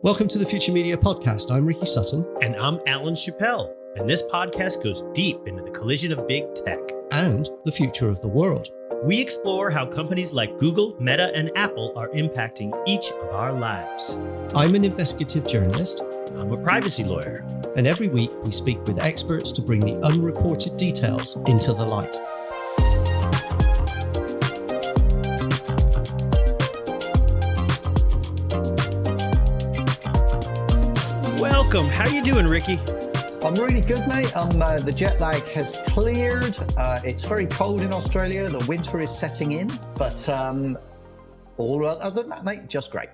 Welcome to the Future Media Podcast. I'm Ricky Sutton. And I'm Alan Chappell. And this podcast goes deep into the collision of big tech and the future of the world. We explore how companies like Google, Meta, and Apple are impacting each of our lives. I'm an investigative journalist. I'm a privacy lawyer. And every week we speak with experts to bring the unreported details into the light. Welcome. How you doing, Ricky? I'm really good, mate. The jet lag has cleared. It's very cold in Australia. The winter is setting in, but all other than that, mate, just great.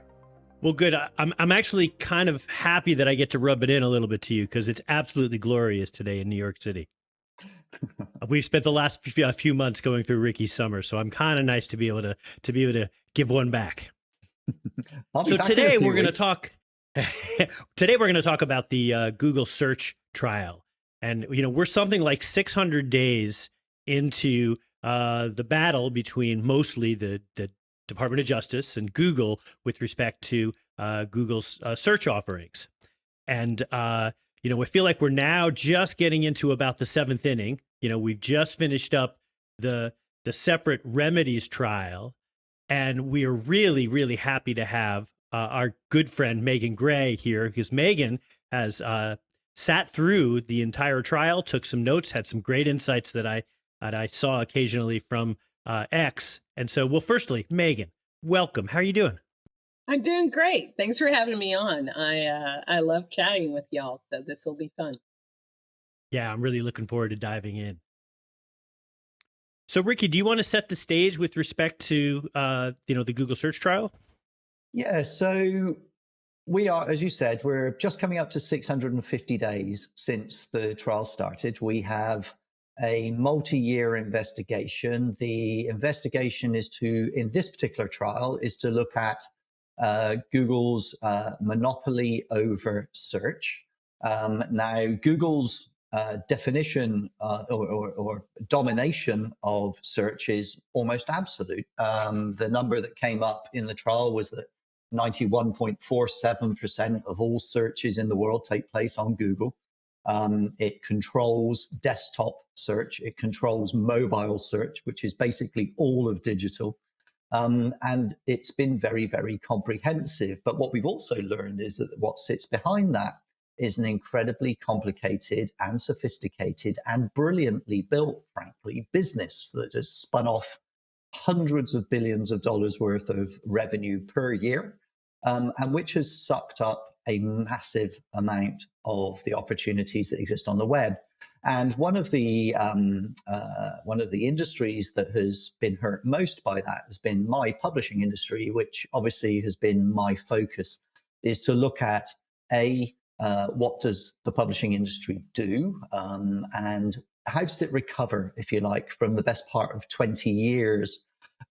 Well, good. I'm actually kind of happy that I get to rub it in a little bit to you because it's absolutely glorious today in New York City. We've spent the last few months going through Ricky's summer, so I'm kind of nice to be able to give one back. So today we're going to talk. Today we're going to talk about the Google search trial, and we're something like 600 days into the battle between mostly the Department of Justice and Google with respect to Google's search offerings, and we feel like we're now just getting into about the seventh inning. We've just finished up the separate remedies trial, and we are really, really happy to have our good friend Megan Gray here, because Megan has sat through the entire trial, took some notes, had some great insights that I saw occasionally from X. And so, well, firstly, Megan, welcome. How are you doing? I'm doing great. Thanks for having me on. I love chatting with y'all, so this will be fun. Yeah, I'm really looking forward to diving in. So, Ricky, do you want to set the stage with respect to the Google search trial? Yeah, so we are, as you said, we're just coming up to 650 days since the trial started. We have a multi-year investigation. The investigation in this particular trial, is to look at Google's monopoly over search. Now, Google's definition or domination of search is almost absolute. The number that came up in the trial was that 91.47% of all searches in the world take place on Google. It controls desktop search. It controls mobile search, which is basically all of digital. And it's been very, very comprehensive. But what we've also learned is that what sits behind that is an incredibly complicated and sophisticated and brilliantly built, frankly, business that has spun off hundreds of billions of dollars worth of revenue per year, and which has sucked up a massive amount of the opportunities that exist on the web. And one of the industries that has been hurt most by that has been my publishing industry, which obviously has been my focus, is to look at what does the publishing industry do, and how does it recover, if you like, from the best part of 20 years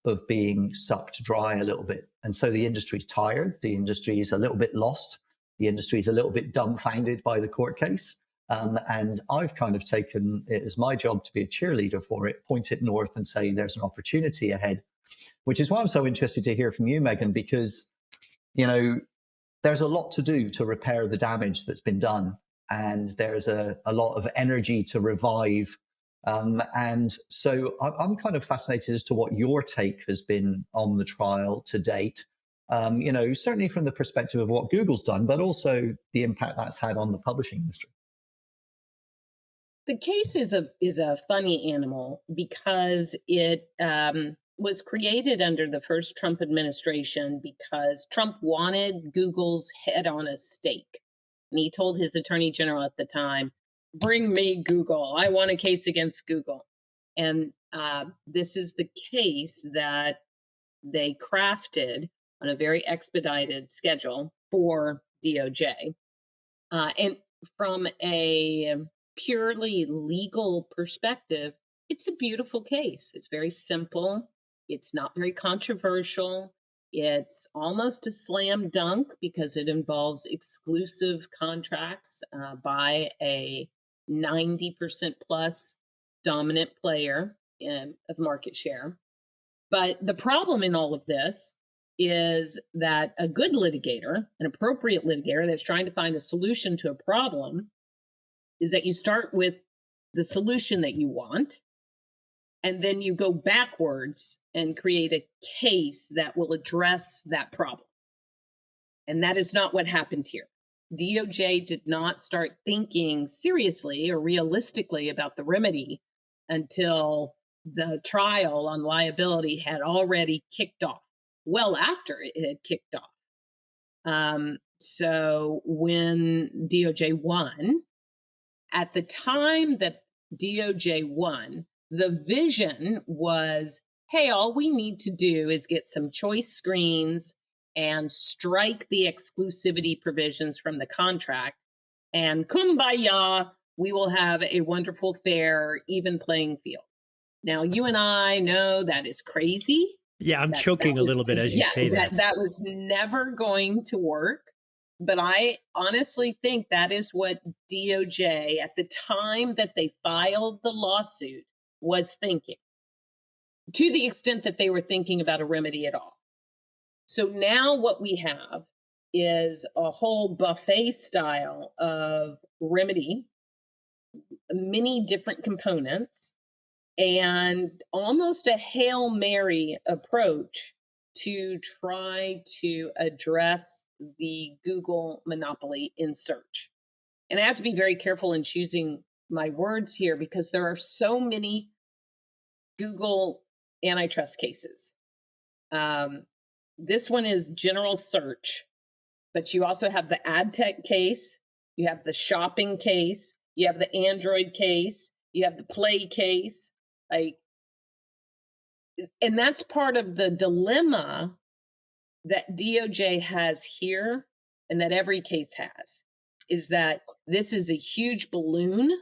of being sucked dry a little bit. And so the industry's tired. The industry is a little bit lost. The industry is a little bit dumbfounded by the court case. And I've kind of taken it as my job to be a cheerleader for it, point it north and say there's an opportunity ahead, which is why I'm so interested to hear from you, Megan, because, there's a lot to do to repair the damage that's been done. And there's a lot of energy to revive. And so I'm kind of fascinated as to what your take has been on the trial to date. Certainly from the perspective of what Google's done, but also the impact that's had on the publishing industry. The case is a funny animal because it was created under the first Trump administration because Trump wanted Google's head on a stake. And he told his attorney general at the time, bring me Google. I want a case against Google. And this is the case that they crafted on a very expedited schedule for DOJ. And from a purely legal perspective, it's a beautiful case. It's very simple. It's not very controversial. It's almost a slam dunk because it involves exclusive contracts by a 90% plus dominant player of market share. But the problem in all of this is that a good litigator, an appropriate litigator that's trying to find a solution to a problem, is that you start with the solution that you want, and then you go backwards and create a case that will address that problem. And that is not what happened here. DOJ did not start thinking seriously or realistically about the remedy until the trial on liability had already kicked off, well after it had kicked off. So when DOJ won, at the time that DOJ won, the vision was, hey, all we need to do is get some choice screens and strike the exclusivity provisions from the contract, and kumbaya, we will have a wonderful, fair, even playing field. Now, you and I know that is crazy. Yeah, I'm choking a little bit as you say that. That was never going to work. But I honestly think that is what DOJ, at the time that they filed the lawsuit, was thinking, to the extent that they were thinking about a remedy at all. So now what we have is a whole buffet style of remedy, many different components, and almost a Hail Mary approach to try to address the Google monopoly in search. And I have to be very careful in choosing my words here because there are so many Google antitrust cases. This one is general search, but you also have the ad tech case, you have the shopping case, you have the Android case, you have the Play case, and that's part of the dilemma that DOJ has here and that every case has, is that this is a huge balloon,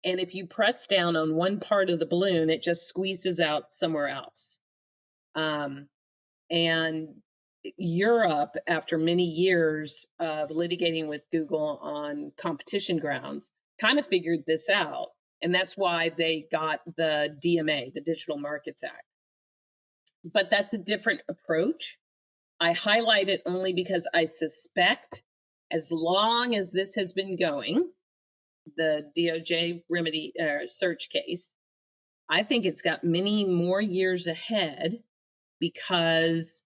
and if you press down on one part of the balloon, it just squeezes out somewhere else. And Europe, after many years of litigating with Google on competition grounds, kind of figured this out. And that's why they got the DMA, the Digital Markets Act. But that's a different approach. I highlight it only because I suspect as long as this has been going, the DOJ remedy search case, I think it's got many more years ahead because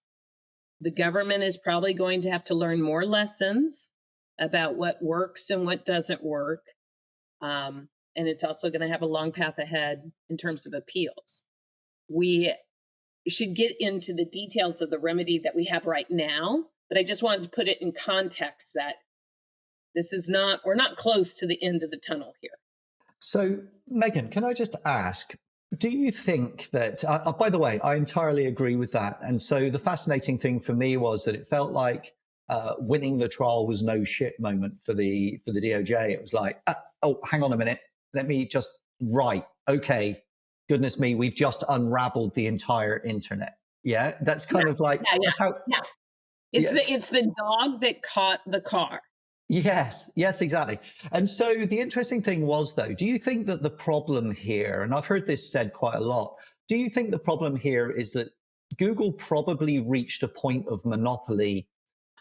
the government is probably going to have to learn more lessons about what works and what doesn't work. And it's also going to have a long path ahead in terms of appeals. We should get into the details of the remedy that we have right now, but I just wanted to put it in context that we're not close to the end of the tunnel here. So, Megan, can I just ask, do you think that, by the way, I entirely agree with that. And so the fascinating thing for me was that it felt like winning the trial was no shit moment for the DOJ. It was like, oh, hang on a minute. Let me just okay. Goodness me, we've just unraveled the entire internet. Yeah, that's kind of like how. Yeah. It's the dog that caught the car. Yes, exactly. And so the interesting thing was, though, do you think that the problem here, and I've heard this said quite a lot, do you think the problem here is that Google probably reached a point of monopoly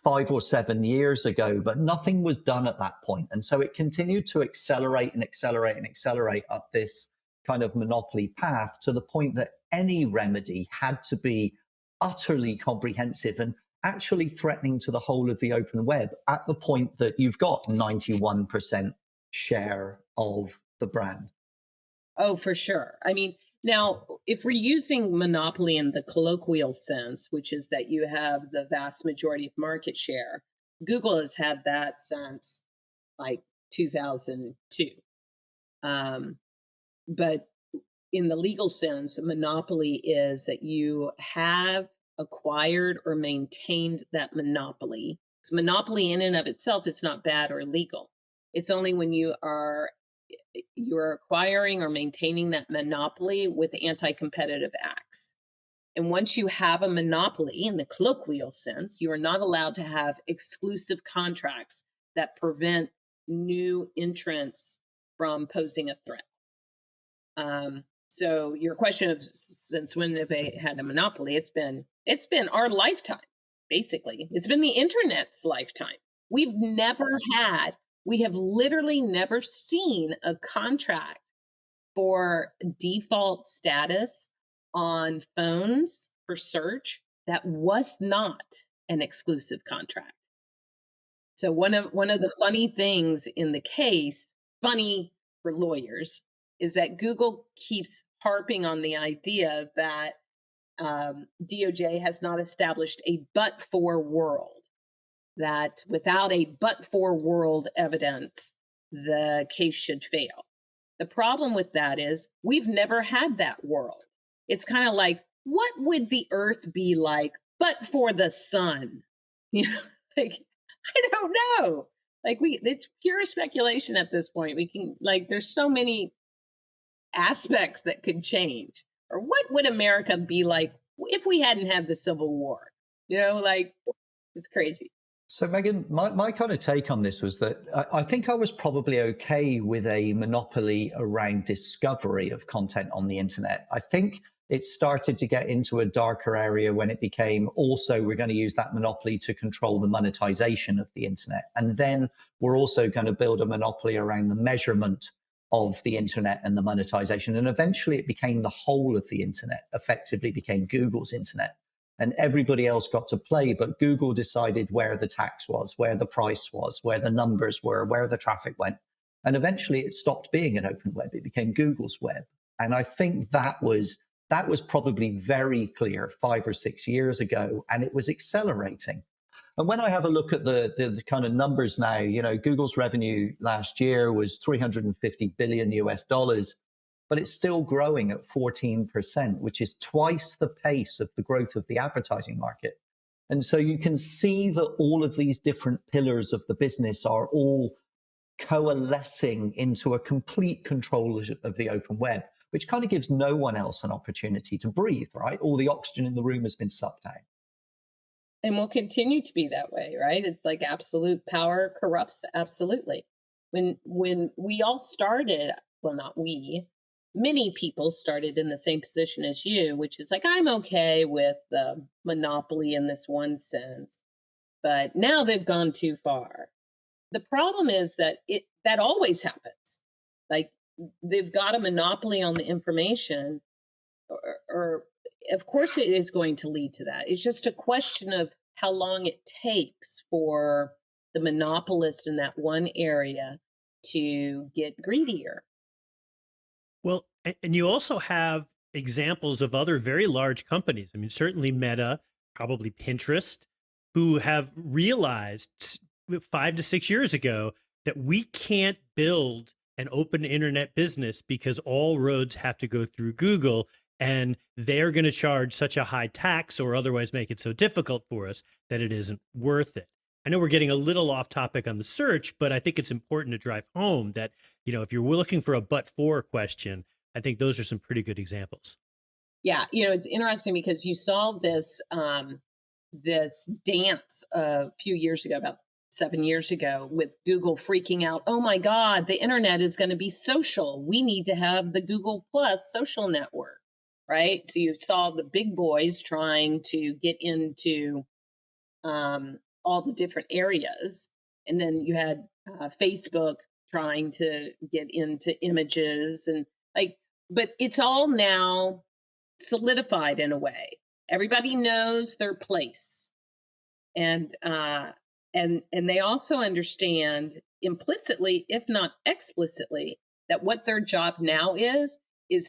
5 or 7 years ago, but nothing was done at that point. And so it continued to accelerate and accelerate and accelerate up this kind of monopoly path to the point that any remedy had to be utterly comprehensive and actually threatening to the whole of the open web at the point that you've got 91% share of the brand. Oh, for sure. I mean, now, if we're using monopoly in the colloquial sense, which is that you have the vast majority of market share, Google has had that since like 2002. But in the legal sense, monopoly is that you have acquired or maintained that monopoly. So monopoly in and of itself is not bad or illegal. It's only when you're acquiring or maintaining that monopoly with anti-competitive acts. And once you have a monopoly in the colloquial sense, you are not allowed to have exclusive contracts that prevent new entrants from posing a threat. So your question of since when have they had a monopoly? It's been our lifetime. basically. It's been the internet's lifetime. We have literally never seen a contract for default status on phones for search that was not an exclusive contract. So one of the funny things in the case, funny for lawyers, is that Google keeps harping on the idea that DOJ has not established a but-for world, that without a but-for world evidence, the case should fail. The problem with that is we've never had that world. It's kind of like, what would the earth be like but for the sun? You know, like, I don't know. Like, it's pure speculation at this point. We can, like, there's so many aspects that could change. Or what would America be like if we hadn't had the Civil War? You know, like, it's crazy. So, Megan, my kind of take on this was that I think I was probably okay with a monopoly around discovery of content on the internet. I think it started to get into a darker area when it became also we're going to use that monopoly to control the monetization of the internet. And then we're also going to build a monopoly around the measurement of the internet and the monetization. And eventually it became the whole of the internet, effectively became Google's internet. And everybody else got to play, but Google decided where the tax was, where the price was, where the numbers were, where the traffic went. And eventually it stopped being an open web. It became Google's web. And I think that was probably very clear 5 or 6 years ago, and it was accelerating. And when I have a look at the kind of numbers now, you know, Google's revenue last year was $350 billion US, but it's still growing at 14%, which is twice the pace of the growth of the advertising market. And so you can see that all of these different pillars of the business are all coalescing into a complete control of the open web, which kind of gives no one else an opportunity to breathe, right? All the oxygen in the room has been sucked out. And will continue to be that way, right? It's like absolute power corrupts absolutely. When we all started, well, not we, many people started in the same position as you, which is like, I'm okay with the monopoly in this one sense, but now they've gone too far. The problem is that that always happens. Like, they've got a monopoly on the information, or of course it is going to lead to that. It's just a question of how long it takes for the monopolist in that one area to get greedier. Well, and you also have examples of other very large companies. I mean, certainly Meta, probably Pinterest, who have realized 5 to 6 years ago that we can't build an open internet business because all roads have to go through Google, and they're going to charge such a high tax or otherwise make it so difficult for us that it isn't worth it. I know we're getting a little off topic on the search, but I think it's important to drive home that, you know, if you're looking for a but-for question, I think those are some pretty good examples. Yeah, you know, it's interesting because you saw this this dance a few years ago, about 7 years ago, with Google freaking out. Oh my God, the internet is going to be social. We need to have the Google Plus social network, right? So you saw the big boys trying to get into all the different areas. And then you had Facebook trying to get into images and like, but it's all now solidified in a way. Everybody knows their place. And they also understand implicitly, if not explicitly, that what their job now is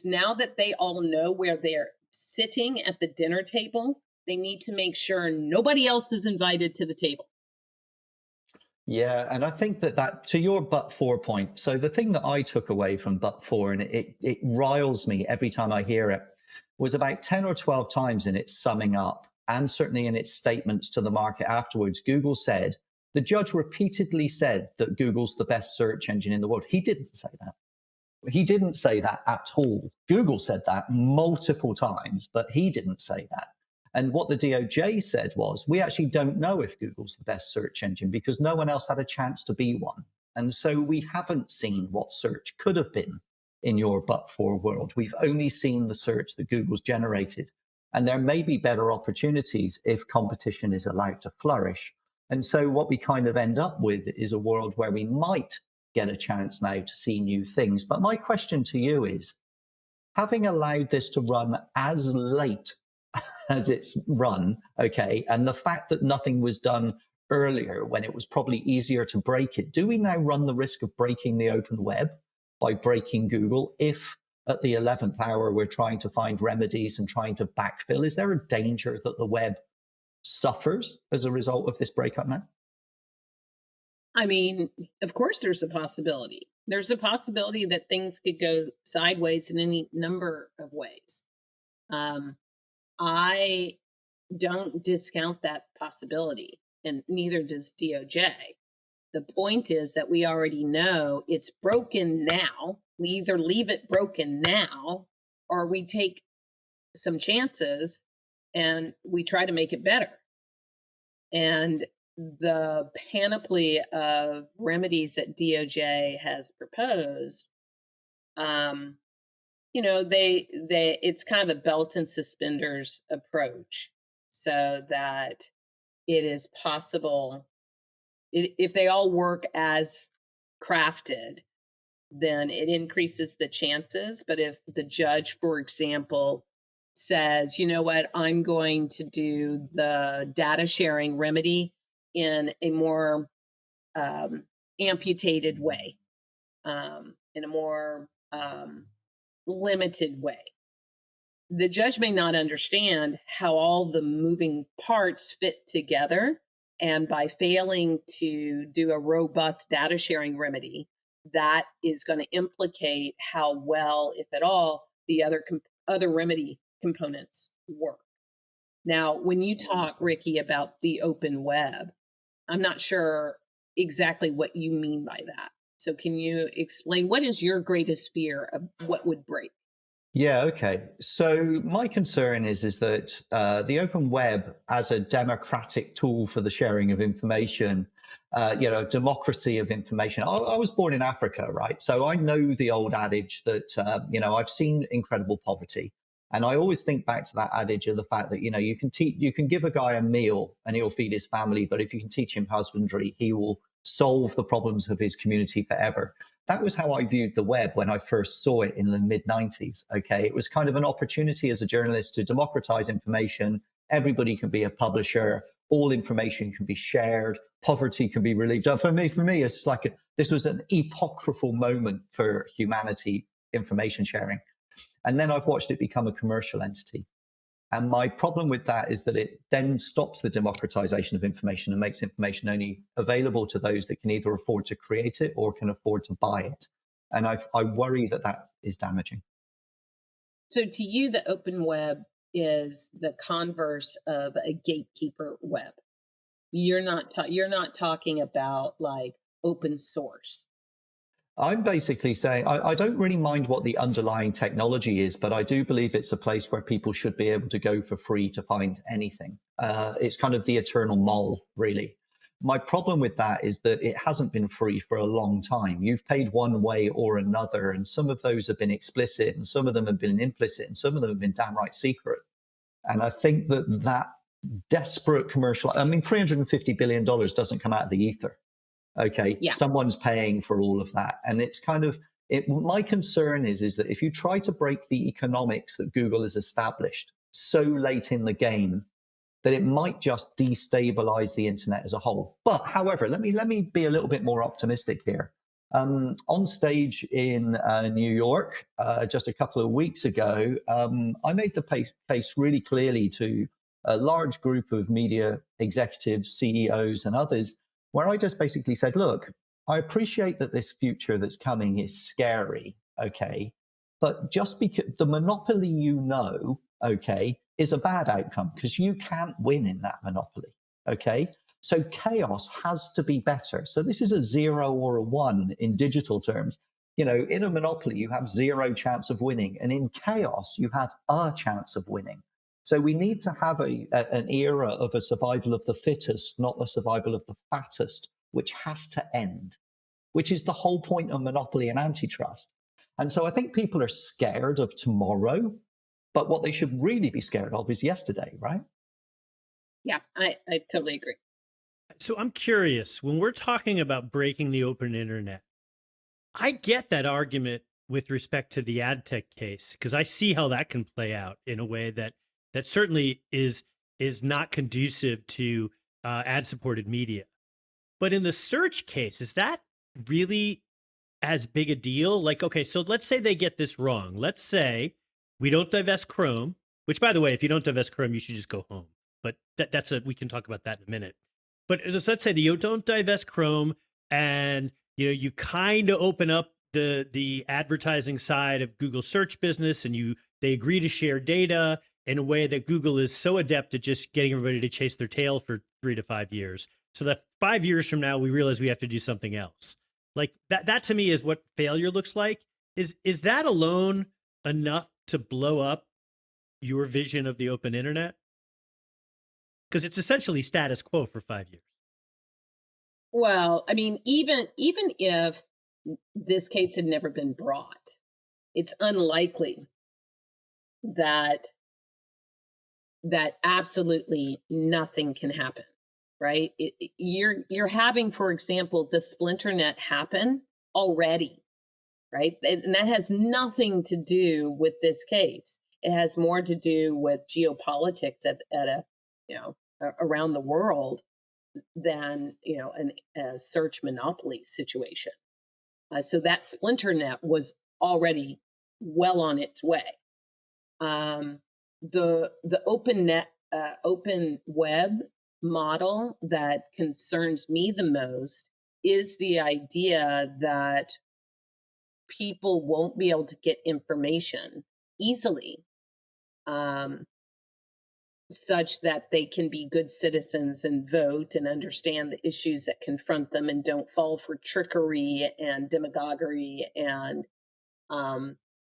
now that they all know where they're sitting at the dinner table, they need to make sure nobody else is invited to the table. Yeah, and I think that to your but-for point, so the thing that I took away from but-for, and it riles me every time I hear it, was about 10 or 12 times in its summing up, and certainly in its statements to the market afterwards, Google said, the judge repeatedly said that Google's the best search engine in the world. He didn't say that. He didn't say that at all. Google said that multiple times, but he didn't say that. And what the DOJ said was, we actually don't know if Google's the best search engine because no one else had a chance to be one. And so we haven't seen what search could have been in your but-for world. We've only seen the search that Google's generated. And there may be better opportunities if competition is allowed to flourish. And so what we kind of end up with is a world where we might get a chance now to see new things. But my question to you is, having allowed this to run as late as it's run, okay, and the fact that nothing was done earlier when it was probably easier to break it, do we now run the risk of breaking the open web by breaking Google if at the 11th hour we're trying to find remedies and trying to backfill? Is there a danger that the web suffers as a result of this breakup now? I mean, of course, there's a possibility. There's a possibility that things could go sideways in any number of ways. I don't discount that possibility, and neither does DOJ. The point is that we already know it's broken now. We either leave it broken now or we take some chances and we try to make it better. And the panoply of remedies that DOJ has proposed, it's kind of a belt and suspenders approach, so that it is possible, if they all work as crafted, then it increases the chances. But if the judge, for example, says, you know what, I'm going to do the data sharing remedy in a more amputated way, in a more limited way, the judge may not understand how all the moving parts fit together. And by failing to do a robust data sharing remedy, that is going to implicate how well, if at all, the other remedy components work. Now, when you talk, Ricky, about the open web, I'm not sure exactly what you mean by that. So can you explain, what is your greatest fear of what would break? Yeah, okay. So my concern is that the open web as a democratic tool for the sharing of information, democracy of information. I was born in Africa, right? So I know the old adage that, I've seen incredible poverty. And I always think back to that adage of the fact that, you can give a guy a meal and he'll feed his family, but if you can teach him husbandry, he will solve the problems of his community forever. That was how I viewed the web when I first saw it in the mid-90s. Okay, it was kind of an opportunity as a journalist to democratize information. Everybody can be a publisher. All information can be shared. Poverty can be relieved. For me, it's like this was an epochal moment for humanity, information sharing. And then I've watched it become a commercial entity. And my problem with that is that it then stops the democratization of information and makes information only available to those that can either afford to create it or can afford to buy it. And I worry that is damaging. So to you, the open web is the converse of a gatekeeper web. You're not talking about like open source. I'm basically saying I don't really mind what the underlying technology is, but I do believe it's a place where people should be able to go for free to find anything. It's kind of the eternal mole, really. My problem with that is that it hasn't been free for a long time. You've paid one way or another, and some of those have been explicit, and some of them have been implicit, and some of them have been downright secret. And I think that desperate commercial, $350 billion doesn't come out of the ether. Okay, yeah. Someone's paying for all of that. And it's kind of, my concern is that if you try to break the economics that Google has established so late in the game, that it might just destabilize the internet as a whole. But however, let me be a little bit more optimistic here. On stage in New York, just a couple of weeks ago, I made the case really clearly to a large group of media executives, CEOs and others, where I just basically said, look, I appreciate that this future that's coming is scary, okay? But just because the monopoly, okay, is a bad outcome because you can't win in that monopoly, okay? So chaos has to be better. So this is a 0 or a 1 in digital terms. In a monopoly, you have 0 chance of winning. And in chaos, you have a chance of winning. So we need to have an era of a survival of the fittest, not the survival of the fattest, which has to end, which is the whole point of monopoly and antitrust. And so I think people are scared of tomorrow, But what they should really be scared of is yesterday, right? Yeah, I totally agree. So I'm curious, when we're talking about breaking the open internet, I get that argument with respect to the ad tech case, because I see how that can play out in a way that certainly is not conducive to ad supported media. But in the search case, is that really as big a deal? Like, okay, so let's say they get this wrong. Let's say we don't divest Chrome, which, by the way, if you don't divest Chrome, you should just go home. But we can talk about that in a minute. But let's say you don't divest Chrome, and you kind of open up the advertising side of Google search business, and they agree to share data in a way that Google is so adept at just getting everybody to chase their tail for 3 to 5 years. So that 5 years from now, we realize we have to do something else. Like that to me is what failure looks like. Is that alone enough to blow up your vision of the open internet? Because it's essentially status quo for 5 years. Well, I mean, even if this case had never been brought, it's unlikely that absolutely nothing can happen, right? You're having, for example, the splinternet happen already, right? And that has nothing to do with this case. It has more to do with geopolitics at a around the world than a search monopoly situation. So that splinternet was already well on its way. The open web model that concerns me the most is the idea that people won't be able to get information easily, such that they can be good citizens and vote and understand the issues that confront them and don't fall for trickery and demagoguery and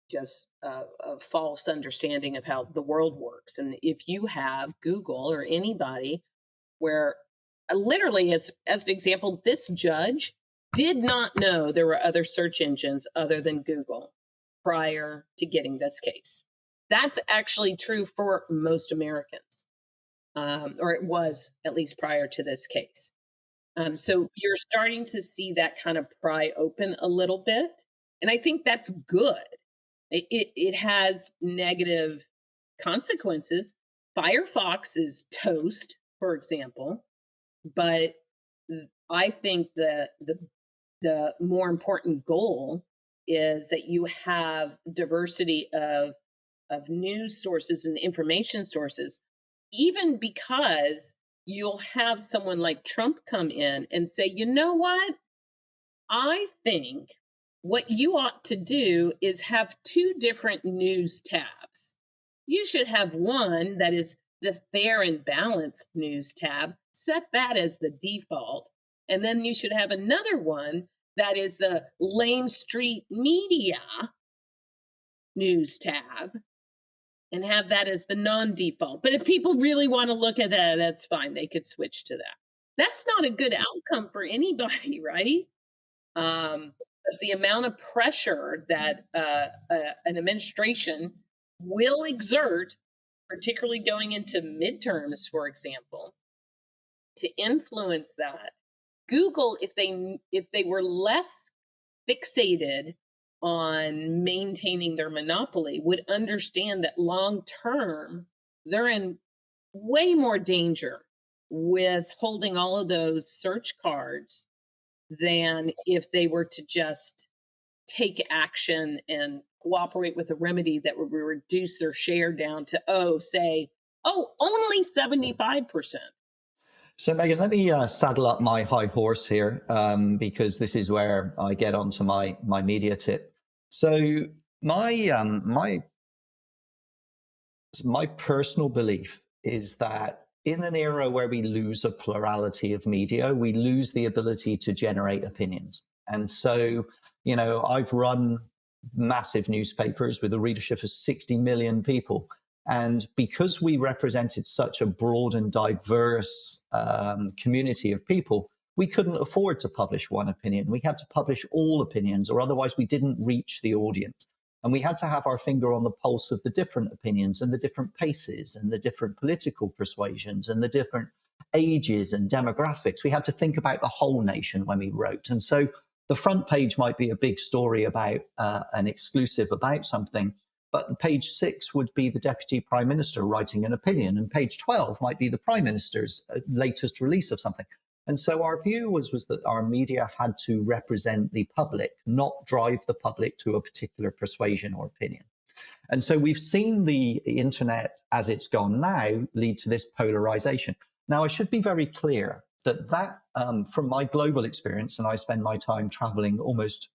just a false understanding of how the world works. And if you have Google or anybody where literally, as an example, this judge did not know there were other search engines other than Google prior to getting this case. That's actually true for most Americans, or it was at least prior to this case. So you're starting to see that kind of pry open a little bit. And I think that's good. It has negative consequences. Firefox is toast, for example. But I think the more important goal is that you have diversity of news sources and information sources, even because you'll have someone like Trump come in and say, you know what? I think what you ought to do is have 2 different news tabs. You should have one that is the fair and balanced news tab, set that as the default. And then you should have another one that is the Lame Street Media news tab and have that as the non-default. But if people really want to look at that, that's fine. They could switch to that. That's not a good outcome for anybody, right? The amount of pressure that an administration will exert, particularly going into midterms, for example, to influence that. Google, if they were less fixated on maintaining their monopoly, would understand that long term they're in way more danger with holding all of those search cards than if they were to just take action and cooperate with a remedy that would reduce their share down to only 75%. So, Megan, let me saddle up my high horse here, because this is where I get onto my media tip. So, my personal belief is that in an era where we lose a plurality of media, we lose the ability to generate opinions. And so, I've run massive newspapers with a readership of 60 million people. And because we represented such a broad and diverse community of people, we couldn't afford to publish one opinion. We had to publish all opinions, or otherwise we didn't reach the audience. And we had to have our finger on the pulse of the different opinions and the different paces and the different political persuasions and the different ages and demographics. We had to think about the whole nation when we wrote. And so the front page might be a big story about an exclusive about something, but page 6 would be the Deputy Prime Minister writing an opinion, and page 12 might be the Prime Minister's latest release of something. And so our view was that our media had to represent the public, not drive the public to a particular persuasion or opinion. And so we've seen the internet as it's gone now lead to this polarization. Now, I should be very clear that from my global experience, and I spend my time traveling almost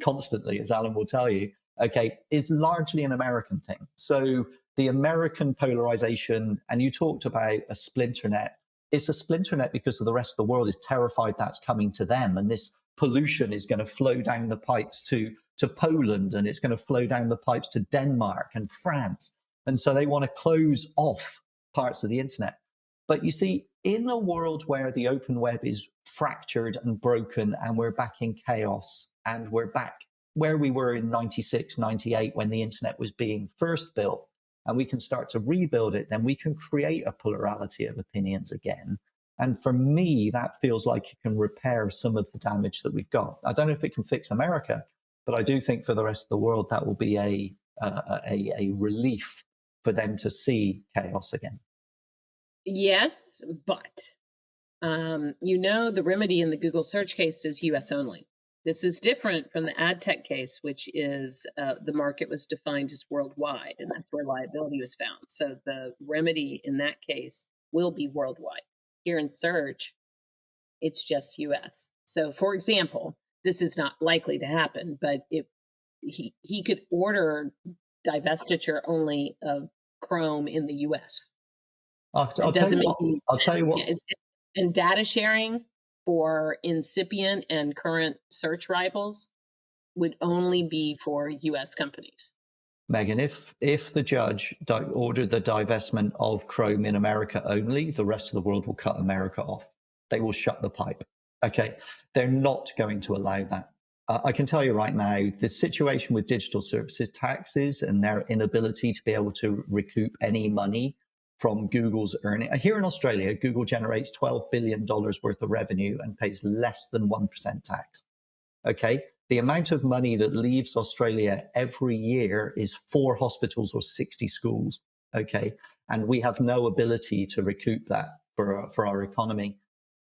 constantly, as Alan will tell you, okay, is largely an American thing. So the American polarization, and you talked about a splinter net, it's a splinter net because the rest of the world is terrified that's coming to them. And this pollution is going to flow down the pipes to Poland, and it's going to flow down the pipes to Denmark and France. And so they want to close off parts of the internet. But you see, in a world where the open web is fractured and broken, and we're back in chaos, and we're back where we were in 96, 98, when the internet was being first built, and we can start to rebuild it, then we can create a plurality of opinions again. And for me, that feels like it can repair some of the damage that we've got. I don't know if it can fix America, but I do think for the rest of the world, that will be a relief for them to see chaos again. Yes, but the remedy in the Google search case is US only. This is different from the ad tech case, which is the market was defined as worldwide, and that's where liability was found. So the remedy in that case will be worldwide. Here in search, it's just US. So, for example, this is not likely to happen, but if he could order divestiture only of Chrome in the US. I'll tell you what. And data sharing for incipient and current search rivals would only be for US companies. Megan, if the judge ordered the divestment of Chrome in America only, the rest of the world will cut America off. They will shut the pipe. Okay, they're not going to allow that. I can tell you right now, the situation with digital services taxes and their inability to be able to recoup any money from Google's earning. Here in Australia, Google generates $12 billion worth of revenue and pays less than 1% tax. Okay, the amount of money that leaves Australia every year is 4 hospitals or 60 schools. Okay, and we have no ability to recoup that for our economy.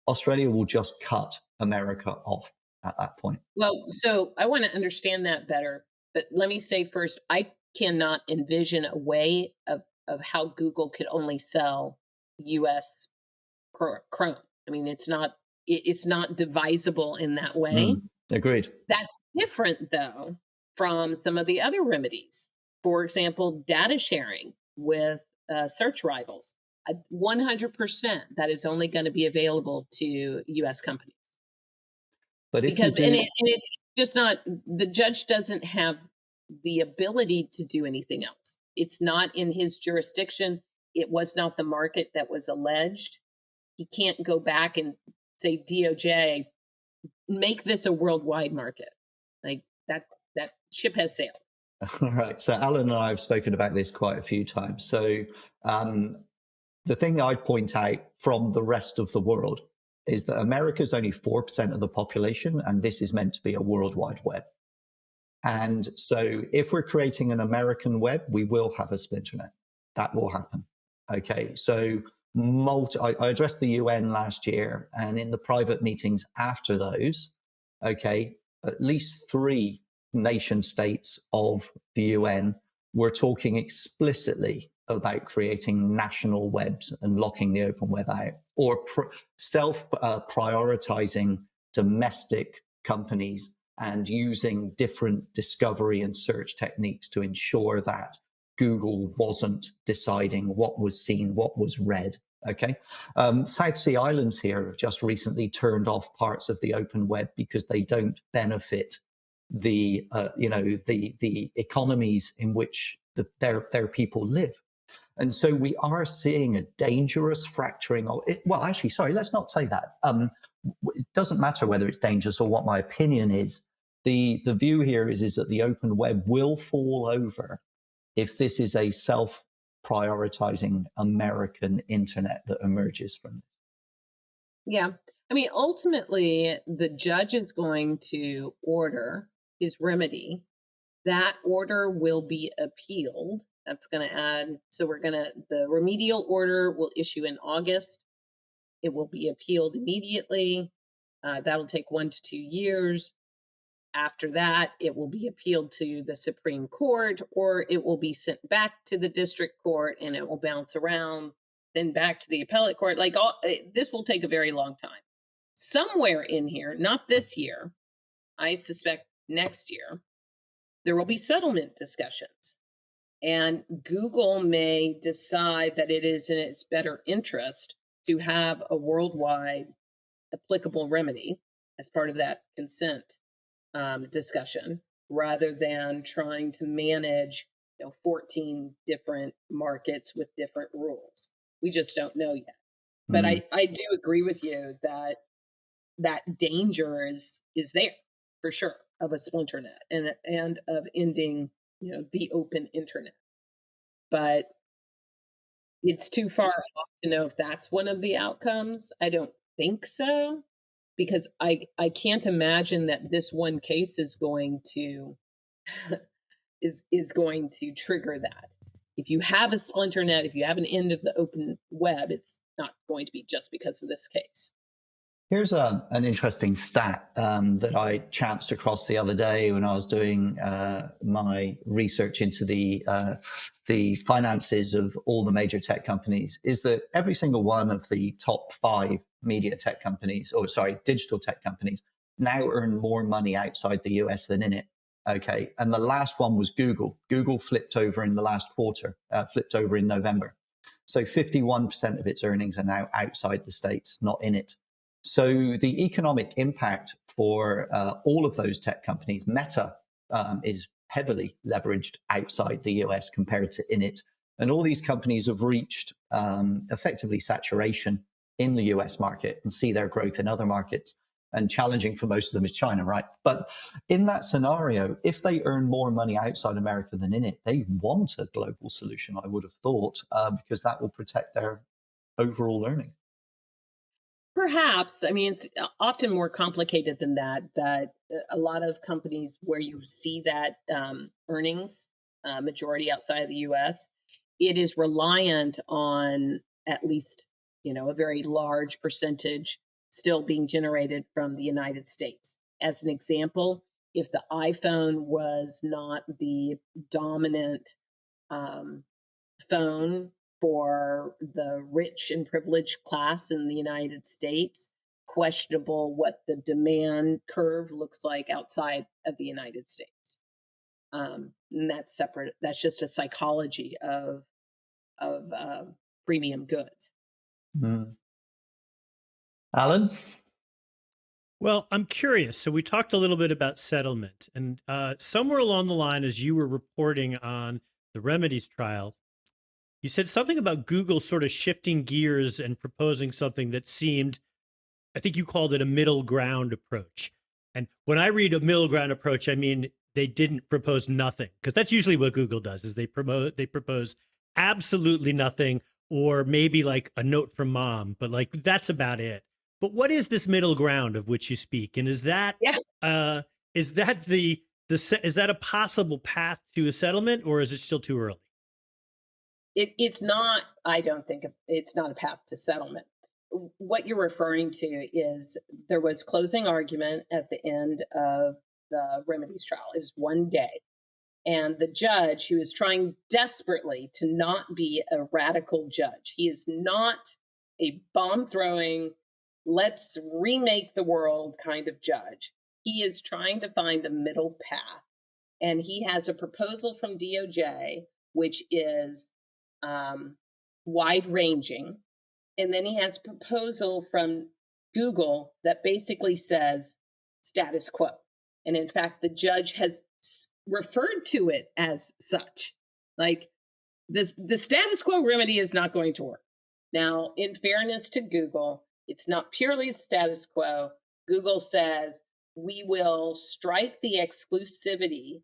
Australia will just cut America off at that point. Well, so I want to understand that better, but let me say first, I cannot envision a way of how Google could only sell US Chrome. I mean, it's not divisible in that way. Agreed. That's different, though, from some of the other remedies. For example, data sharing with search rivals. 100% that is only going to be available to US companies. But it's just not, the judge doesn't have the ability to do anything else. It's not in his jurisdiction. It was not the market that was alleged. He can't go back and say, DOJ, make this a worldwide market. Like that ship has sailed. All right. So Alan and I have spoken about this quite a few times. So the thing I'd point out from the rest of the world is that America is only 4% of the population, and this is meant to be a worldwide web. And so if we're creating an American web, we will have a splinter net. That will happen. Okay, so I addressed the UN last year, and in the private meetings after those, okay, at least 3 nation states of the UN were talking explicitly about creating national webs and locking the open web out, or prioritizing domestic companies and using different discovery and search techniques to ensure that Google wasn't deciding what was seen, what was read. Okay, South Sea Islands here have just recently turned off parts of the open web because they don't benefit the economies in which their people live. And so we are seeing a dangerous fracturing of it. Well, actually, sorry, let's not say that. It doesn't matter whether it's dangerous or what my opinion is. the view here is that the open web will fall over if this is a self-prioritizing American internet that emerges from this. Yeah. I mean, ultimately, the judge is going to order his remedy. That order will be appealed. That's going to add, so the remedial order will issue in August. It will be appealed immediately. That'll take 1 to 2 years. After that, it will be appealed to the Supreme Court, or it will be sent back to the district court and it will bounce around, then back to the appellate court. This will take a very long time. Somewhere in here, not this year, I suspect next year, there will be settlement discussions. And Google may decide that it is in its better interest to have a worldwide applicable remedy as part of that consent discussion, rather than trying to manage 14 different markets with different rules. We just don't know yet. But I do agree with you that danger is there for sure of a splinter net and of ending the open internet. But it's too far off to know if that's one of the outcomes. I don't think so, because I can't imagine that this one case is going to is going to trigger that. If you have a splinter net, if you have an end of the open web, it's not going to be just because of this case. Here's an interesting stat that I chanced across the other day when I was doing my research into the finances of all the major tech companies, is that every single one of the top 5 media tech companies, digital tech companies, now earn more money outside the US than in it. Okay. And the last one was Google. Google flipped over in the last quarter, flipped over in November. So 51% of its earnings are now outside the States, not in it. So the economic impact for all of those tech companies, Meta is heavily leveraged outside the US compared to in it. And all these companies have reached effectively saturation in the US market and see their growth in other markets. And challenging for most of them is China, right? But in that scenario, if they earn more money outside America than in it, they want a global solution, I would have thought, because that will protect their overall earnings. Perhaps. I mean, it's often more complicated than that, a lot of companies where you see that earnings majority outside of the US, it is reliant on at least, a very large percentage still being generated from the United States. As an example, if the iPhone was not the dominant phone for the rich and privileged class in the United States, questionable what the demand curve looks like outside of the United States. And that's separate. That's just a psychology of premium goods. Alan? Well, I'm curious. So we talked a little bit about settlement, and somewhere along the line, as you were reporting on the remedies trial, you said something about Google sort of shifting gears and proposing something that seemed, I think you called it a middle ground approach. And when I read a middle ground approach, I mean, they didn't propose nothing, because that's usually what Google does, is they propose absolutely nothing, or maybe like a note from mom, but like that's about it. But what is this middle ground of which you speak? And is that is that a possible path to a settlement, or is it still too early? It's not. I don't think it's not a path to settlement. What you're referring to is there was closing argument at the end of the remedies trial. It was one day, and the judge, who is trying desperately to not be a radical judge, he is not a bomb-throwing, let's remake the world kind of judge. He is trying to find a middle path, and he has a proposal from DOJ, which is wide-ranging, and then he has a proposal from Google that basically says status quo. And in fact, the judge has referred to it as such. Like, the status quo remedy is not going to work. Now, in fairness to Google, it's not purely status quo. Google says, we will strike the exclusivity.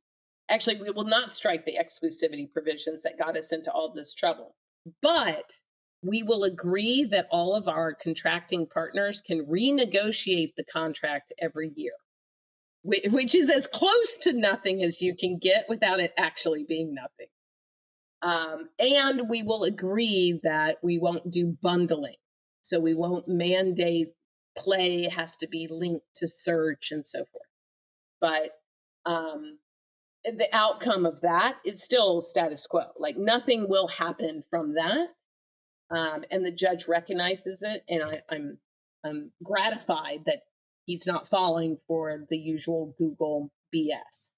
Actually, we will not strike the exclusivity provisions that got us into all this trouble, but we will agree that all of our contracting partners can renegotiate the contract every year, which is as close to nothing as you can get without it actually being nothing. And we will agree that we won't do bundling. So we won't mandate play has to be linked to search and so forth. But the outcome of that is still status quo. Like nothing will happen from that. And the judge recognizes it. And I'm gratified that he's not falling for the usual Google BS.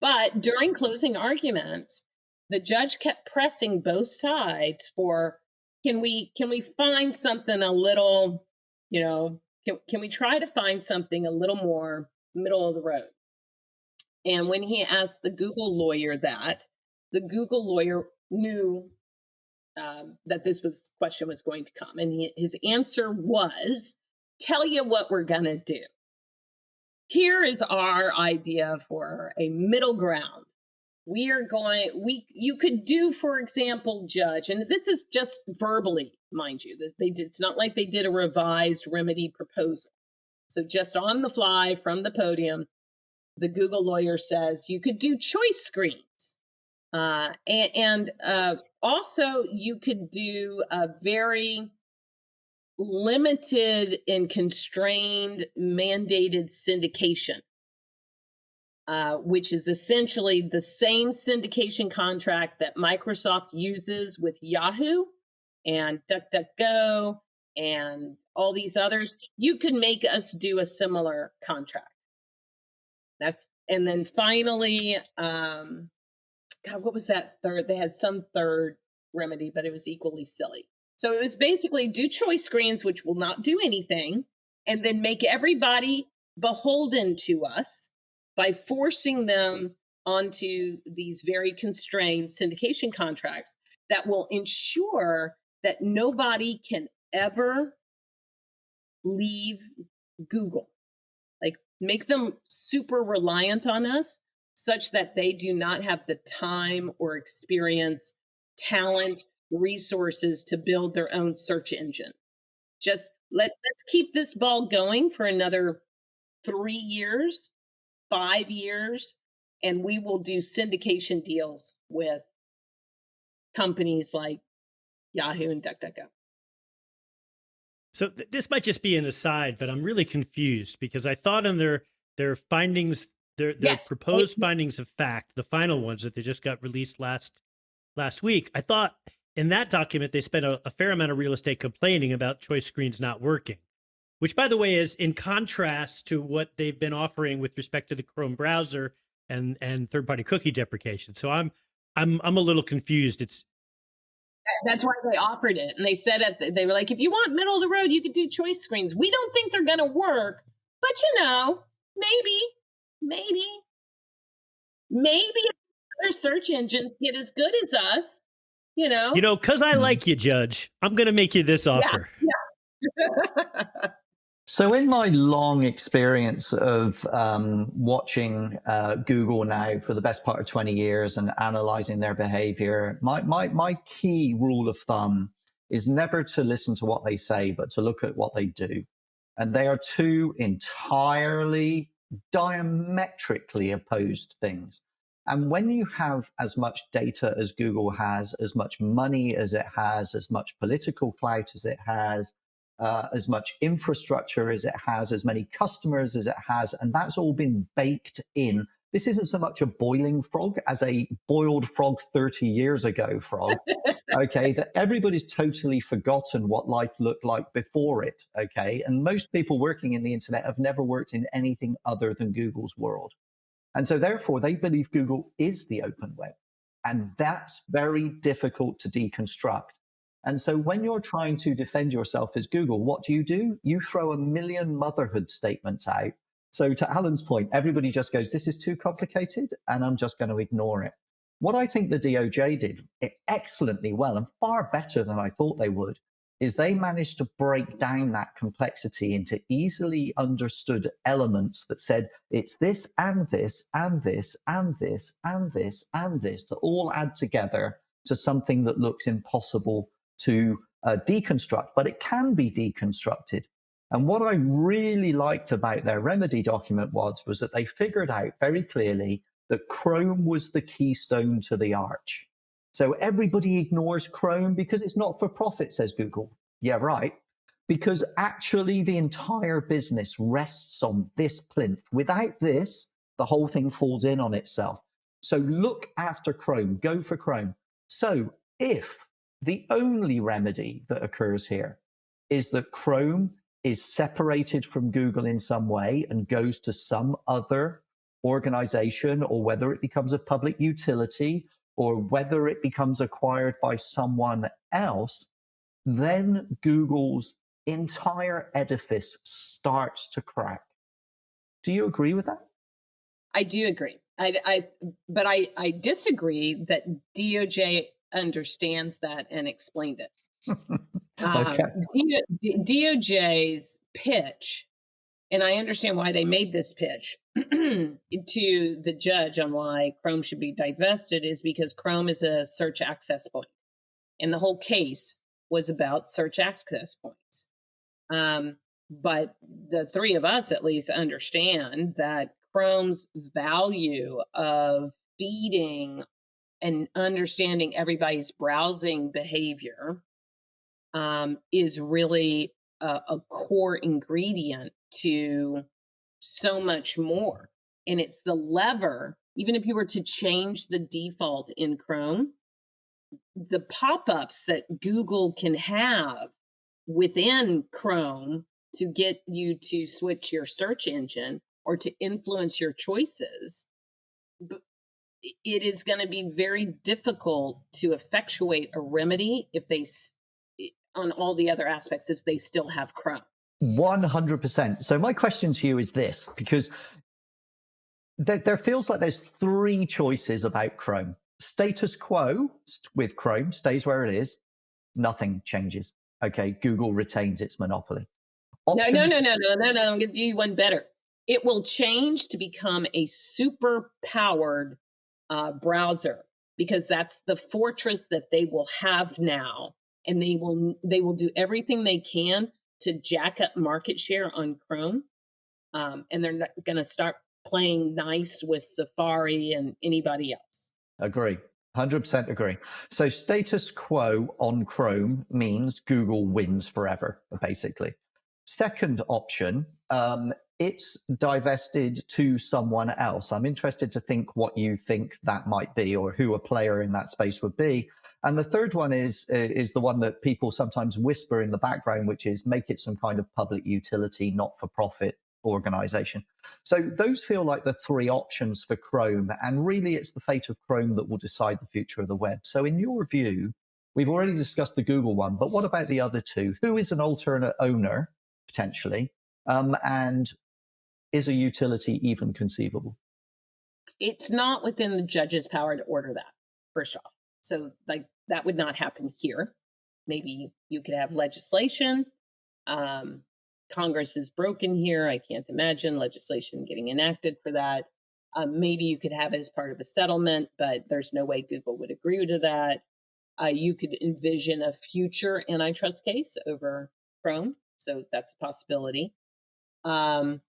But during closing arguments, the judge kept pressing both sides for, can we find something a little, can we try to find something a little more middle of the road? And when he asked the Google lawyer that, the Google lawyer knew that this question was going to come. And his answer was, tell you what we're going to do. Here is our idea for a middle ground. You could do, for example, judge, and this is just verbally, mind you, that it's not like they did a revised remedy proposal. So just on the fly from the podium, the Google lawyer says you could do choice screens. And also you could do a very limited and constrained mandated syndication, which is essentially the same syndication contract that Microsoft uses with Yahoo and DuckDuckGo and all these others. You could make us do a similar contract. And then finally, God, what was that third? They had some third remedy, but it was equally silly. So it was basically do choice screens, which will not do anything, and then make everybody beholden to us by forcing them onto these very constrained syndication contracts that will ensure that nobody can ever leave Google. Like make them super reliant on us such that they do not have the time or experience, talent, resources to build their own search engine. Just let's keep this ball going for another 3 years, 5 years, and we will do syndication deals with companies like Yahoo and DuckDuckGo. So this might just be an aside, but I'm really confused because I thought in their findings, their proposed findings of fact, the final ones that they just got released last week, I thought in that document they spent a fair amount of real estate complaining about choice screens not working, which, by the way, is in contrast to what they've been offering with respect to the Chrome browser and third-party cookie deprecation. So I'm a little confused. That's why they offered it. And they said they were like, if you want middle of the road, you could do choice screens. We don't think they're going to work, but maybe other search engines get as good as us, because I like you, Judge, I'm going to make you this offer. Yeah. So in my long experience of watching Google now for the best part of 20 years and analyzing their behavior, my key rule of thumb is never to listen to what they say, but to look at what they do. And they are two entirely diametrically opposed things. And when you have as much data as Google has, as much money as it has, as much political clout as it has, as much infrastructure as it has, as many customers as it has, and that's all been baked in. This isn't so much a boiling frog as a boiled frog 30 years ago frog, okay, that everybody's totally forgotten what life looked like before it, okay? And most people working in the internet have never worked in anything other than Google's world. And so therefore, they believe Google is the open web. And that's very difficult to deconstruct. And so when you're trying to defend yourself as Google, what do? You throw a million motherhood statements out. So to Alan's point, everybody just goes, this is too complicated, and I'm just going to ignore it. What I think the DOJ did excellently well, and far better than I thought they would, is they managed to break down that complexity into easily understood elements that said it's this and this and this and this and this and this that all add together to something that looks impossible to deconstruct, but it can be deconstructed. And what I really liked about their remedy document was that they figured out very clearly that Chrome was the keystone to the arch. So everybody ignores Chrome because it's not for profit, says Google. Yeah, right. Because actually the entire business rests on this plinth. Without this, the whole thing falls in on itself. So look after Chrome, go for Chrome. So if the only remedy that occurs here is that Chrome is separated from Google in some way and goes to some other organization, or whether it becomes a public utility, or whether it becomes acquired by someone else, then Google's entire edifice starts to crack. Do you agree with that? I do agree. But I disagree that DOJ understands that and explained it. Okay. DOJ's pitch, and I understand why they made this pitch to the judge on why Chrome should be divested, is because Chrome is a search access point. And the whole case was about search access points. But the three of us at least understand that Chrome's value of feeding and understanding everybody's browsing behavior is really a core ingredient to so much more. And it's the lever, even if you were to change the default in Chrome, the pop-ups that Google can have within Chrome to get you to switch your search engine or to influence your choices, it is going to be very difficult to effectuate a remedy if they, on all the other aspects, if they still have Chrome. 100%. So my question to you is this, because there feels like there's three choices about Chrome. Status quo with Chrome stays where it is. Nothing changes. Okay, Google retains its monopoly. No. I'm going to do you one better. It will change to become a super powered browser, because that's the fortress that they will have now, and they will do everything they can to jack up market share on Chrome, and they're not going to start playing nice with Safari and anybody else. Agree. 100% agree. So status quo on Chrome means Google wins forever, basically. Second option, it's divested to someone else. I'm interested to think what you think that might be, or who a player in that space would be. And the third one is the one that people sometimes whisper in the background, which is make it some kind of public utility, not-for-profit organization. So those feel like the three options for Chrome, and really it's the fate of Chrome that will decide the future of the web. So in your view, we've already discussed the Google one, but what about the other two? Who is an alternate owner, potentially, and is a utility even conceivable? It's not within the judge's power to order that, first off. So like that would not happen here. Maybe you could have legislation. Congress is broken here. I can't imagine legislation getting enacted for that. Maybe you could have it as part of a settlement, but there's no way Google would agree to that. You could envision a future antitrust case over Chrome, so that's a possibility. You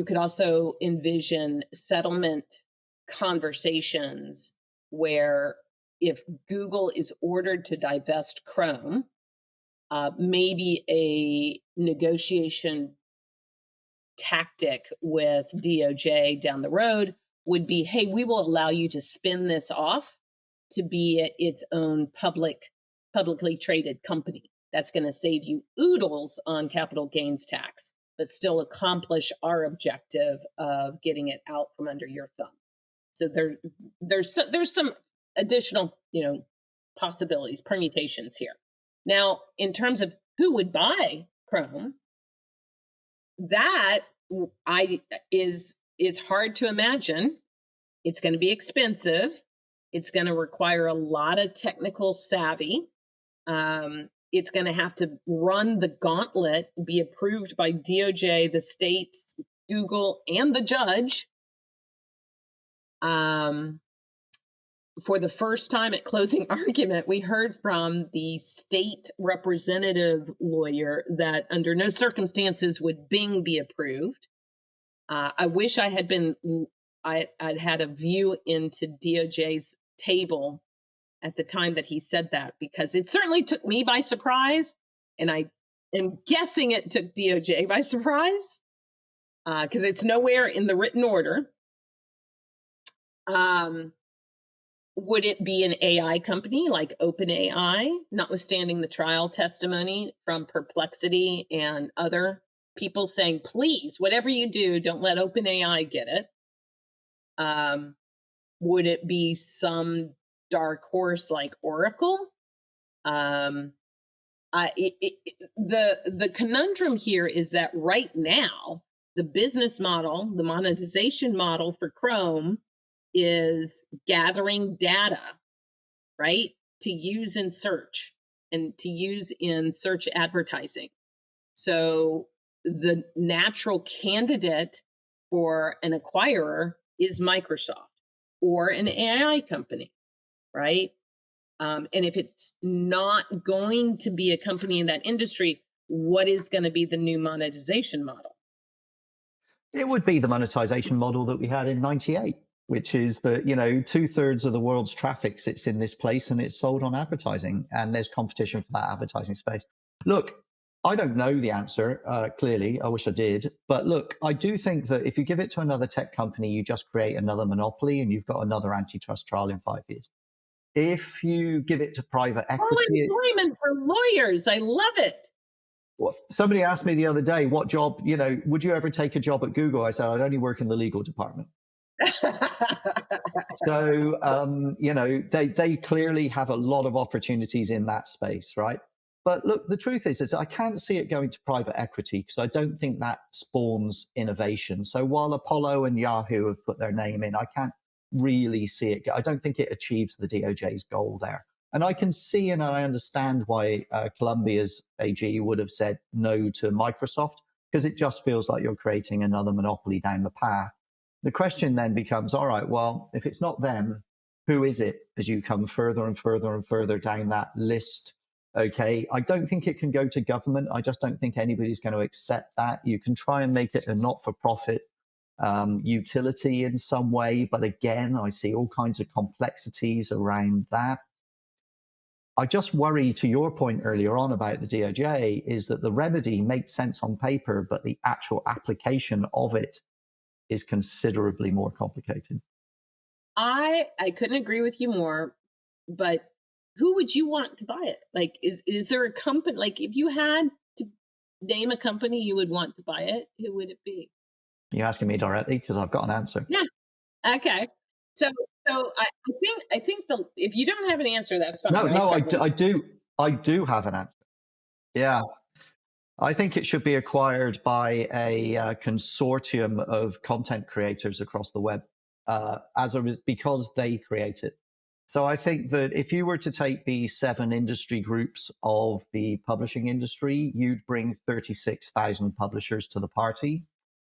could also envision settlement conversations where if Google is ordered to divest Chrome, maybe a negotiation tactic with DOJ down the road would be, hey, we will allow you to spin this off to be its own publicly traded company. That's going to save you oodles on capital gains tax, but still accomplish our objective of getting it out from under your thumb. So there's some additional, possibilities, permutations here. Now, in terms of who would buy Chrome, that is hard to imagine. It's going to be expensive. It's going to require a lot of technical savvy. it's going to have to run the gauntlet, be approved by DOJ, the states, Google, and the judge. For the first time at closing argument, we heard from the state representative lawyer that under no circumstances would Bing be approved. I wish I had I'd had a view into DOJ's table at the time that he said that, because it certainly took me by surprise, and I am guessing it took DOJ by surprise, because it's nowhere in the written order. Would it be an AI company like OpenAI, notwithstanding the trial testimony from Perplexity and other people saying, please, whatever you do, don't let OpenAI get it? Would it be some dark horse like Oracle? The conundrum here is that right now, the business model, the monetization model for Chrome is gathering data, right, to use in search and to use in search advertising. So the natural candidate for an acquirer is Microsoft or an AI company, right? And if it's not going to be a company in that industry, what is going to be the new monetization model? It would be the monetization model that we had in 98, which is that, 2/3 of the world's traffic sits in this place and it's sold on advertising, and there's competition for that advertising space. Look, I don't know the answer, clearly. I wish I did. But look, I do think that if you give it to another tech company, you just create another monopoly and you've got another antitrust trial in 5 years. If you give it to private equity... employment for lawyers. I love it. Well, somebody asked me the other day, what job, would you ever take a job at Google? I said, I'd only work in the legal department. So, they clearly have a lot of opportunities in that space, right? But look, the truth is I can't see it going to private equity because I don't think that spawns innovation. So while Apollo and Yahoo have put their name in, I can't really see it. I don't think it achieves the DOJ's goal there. And I can see and I understand why Columbia's AG would have said no to Microsoft, because it just feels like you're creating another monopoly down the path. The question then becomes, all right, well, if it's not them, who is it as you come further and further and further down that list? Okay, I don't think it can go to government. I just don't think anybody's going to accept that. You can try and make it a not-for-profit utility in some way. But again, I see all kinds of complexities around that. I just worry, to your point earlier on about the DOJ, is that the remedy makes sense on paper, but the actual application of it is considerably more complicated. I couldn't agree with you more, but who would you want to buy it? Like, is there a company, like if you had to name a company you would want to buy it, who would it be? You're asking me directly because I've got an answer. Yeah. Okay. So I think if you don't have an answer, that's fine. No, I do have an answer. Yeah. I think it should be acquired by a consortium of content creators across the web, because they create it. So I think that if you were to take the 7 industry groups of the publishing industry, you'd bring 36,000 publishers to the party.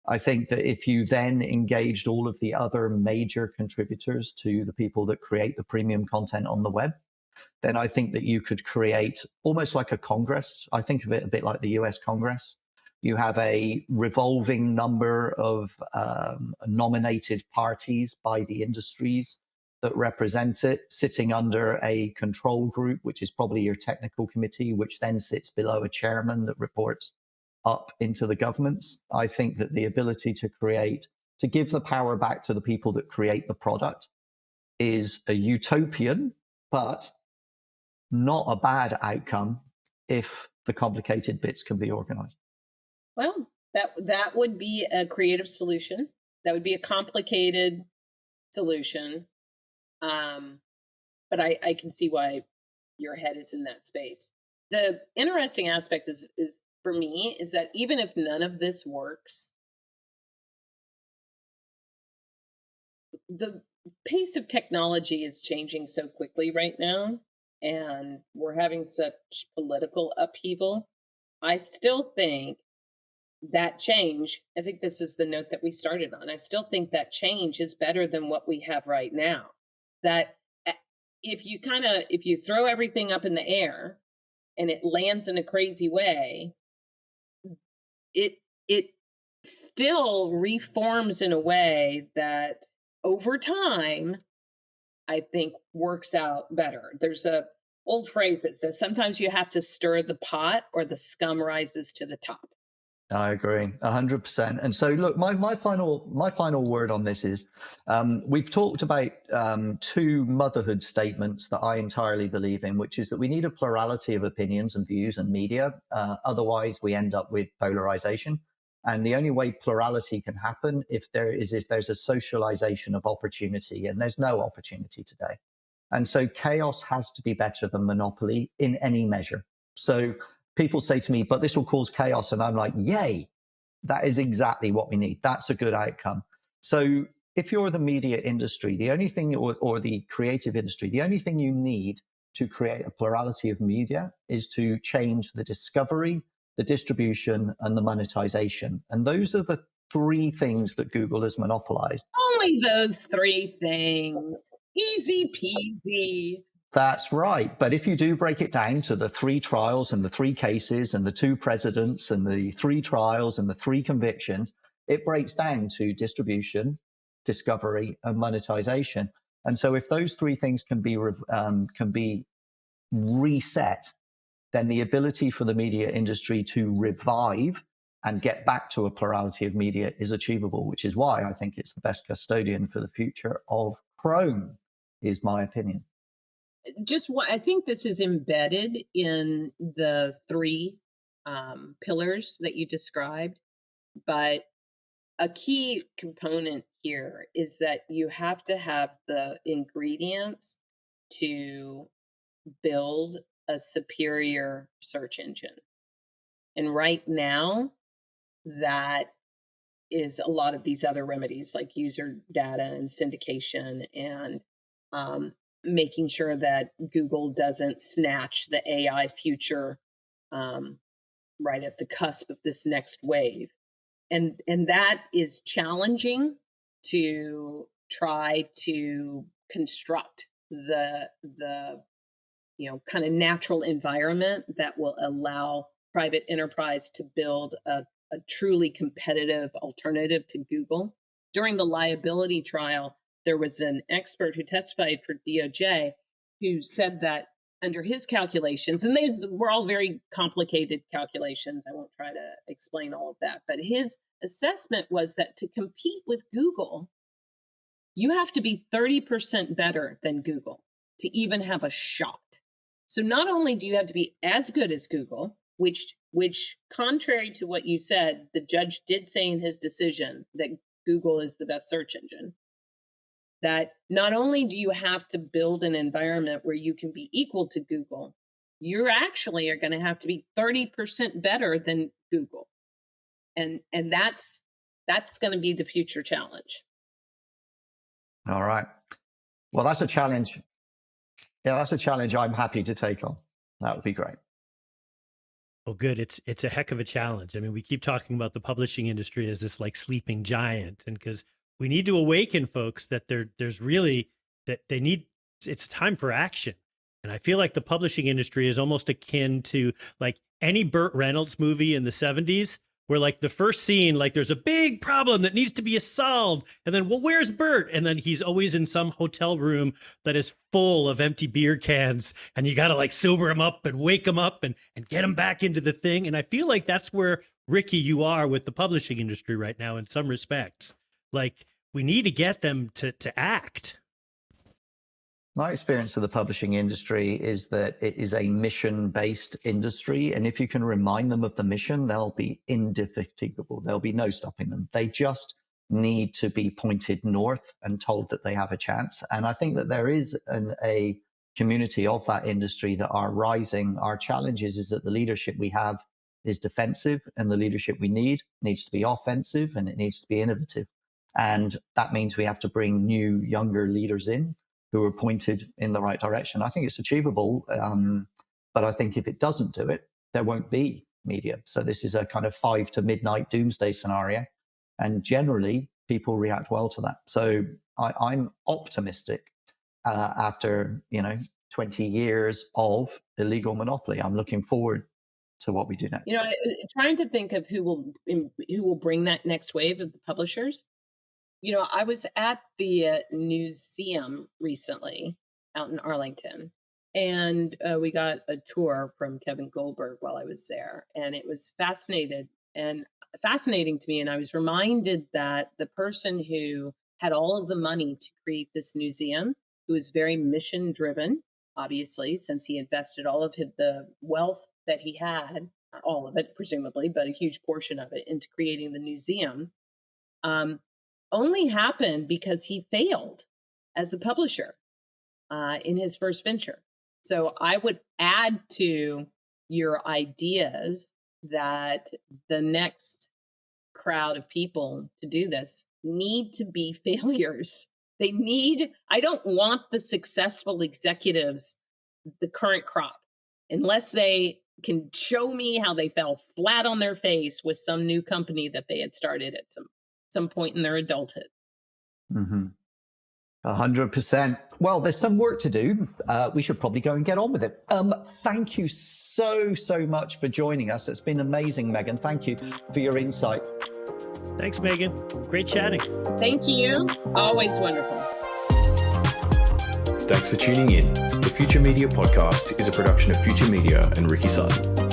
I think that if you then engaged all of the other major contributors to the people that create the premium content on the web, then I think that you could create almost like a Congress. I think of it a bit like the US Congress. You have a revolving number of nominated parties by the industries that represent it, sitting under a control group, which is probably your technical committee, which then sits below a chairman that reports up into the governments. I think that the ability to give the power back to the people that create the product is a utopian, but not a bad outcome if the complicated bits can be organized. Well, that would be a creative solution. That would be a complicated solution. But I can see why your head is in that space. The interesting aspect is for me is that even if none of this works, the pace of technology is changing so quickly right now and we're having such political upheaval, I still think that change, I think this is the note that we started on. I still think that change is better than what we have right now. That if you throw everything up in the air and it lands in a crazy way, it still reforms in a way that over time I think works out better. There's a old phrase that says sometimes you have to stir the pot or the scum rises to the top. I agree 100%. And so, look, my final word on this is we've talked about two motherhood statements that I entirely believe in, which is that we need a plurality of opinions and views and media. Otherwise, we end up with polarization. And the only way plurality can happen if there's a socialization of opportunity, and there's no opportunity today. And so chaos has to be better than monopoly in any measure. So people say to me, but this will cause chaos. And I'm like, yay, that is exactly what we need. That's a good outcome. So if you're the media industry, the only thing, or the creative industry, the only thing you need to create a plurality of media is to change the discovery, the distribution, and the monetization. And those are the three things that Google has monopolized. Only those three things. Easy peasy. That's right. But if you do break it down to the three trials and the three cases and the two presidents and the three trials and the three convictions, it breaks down to distribution, discovery, and monetization. And so if those three things can be reset, then the ability for the media industry to revive and get back to a plurality of media is achievable, which is why I think it's the best custodian for the future of Chrome, is my opinion. Just what I think this is embedded in the three pillars that you described, but a key component here is that you have to have the ingredients to build a superior search engine. And right now, that is a lot of these other remedies like user data and syndication and making sure that Google doesn't snatch the AI future right at the cusp of this next wave. And that is challenging to try to construct the kind of natural environment that will allow private enterprise to build a truly competitive alternative to Google. During the liability trial, there was an expert who testified for DOJ who said that under his calculations, and these were all very complicated calculations, I won't try to explain all of that, but his assessment was that to compete with Google, you have to be 30% better than Google to even have a shot. So not only do you have to be as good as Google, which contrary to what you said, the judge did say in his decision that Google is the best search engine, that not only do you have to build an environment where you can be equal to Google, you actually are going to have to be 30% better than Google. And that's going to be the future challenge. All right. Well, that's a challenge. Yeah, that's a challenge I'm happy to take on. That would be great. Well, good. It's a heck of a challenge. I mean, we keep talking about the publishing industry as this like sleeping giant, and because we need to awaken folks that there's really that they need. It's time for action, and I feel like the publishing industry is almost akin to like any Burt Reynolds movie in the 70s, where like the first scene, like there's a big problem that needs to be solved. And then, well, where's Bert? And then he's always in some hotel room that is full of empty beer cans. And you got to like sober him up and wake him up and get him back into the thing. And I feel like that's where, Ricky, you are with the publishing industry right now in some respects. Like we need to get them to act. My experience of the publishing industry is that it is a mission-based industry. And if you can remind them of the mission, they'll be indefatigable. There'll be no stopping them. They just need to be pointed north and told that they have a chance. And I think that there is a community of that industry that are rising. Our challenge is that the leadership we have is defensive, and the leadership we need needs to be offensive, and it needs to be innovative. And that means we have to bring new, younger leaders in. who are pointed in the right direction. I think it's achievable, but I think if it doesn't do it, there won't be media. So this is a kind of 5 to midnight doomsday scenario, and generally people react well to that. So I'm optimistic after 20 years of illegal monopoly. I'm looking forward to what we do next. Trying to think of who will bring that next wave of the publishers. I was at the museum recently out in Arlington, and we got a tour from Kevin Goldberg while I was there, and it was fascinating to me. And I was reminded that the person who had all of the money to create this museum, who was very mission driven, obviously, since he invested all of the wealth that he had, not all of it presumably, but a huge portion of it, into creating the museum, only happened because he failed as a publisher in his first venture. So I would add to your ideas that the next crowd of people to do this need to be failures. I don't want the successful executives, the current crop, unless they can show me how they fell flat on their face with some new company that they had started at some point in their adulthood. 100%. Well, there's some work to do. We should probably go and get on with it. Thank you so much for joining us. It's been amazing, Megan. Thank you for your insights. Thanks, Megan. Great chatting. Thank you. Always wonderful. Thanks for tuning in. The Future Media Podcast is a production of Future Media and Ricky Sutton.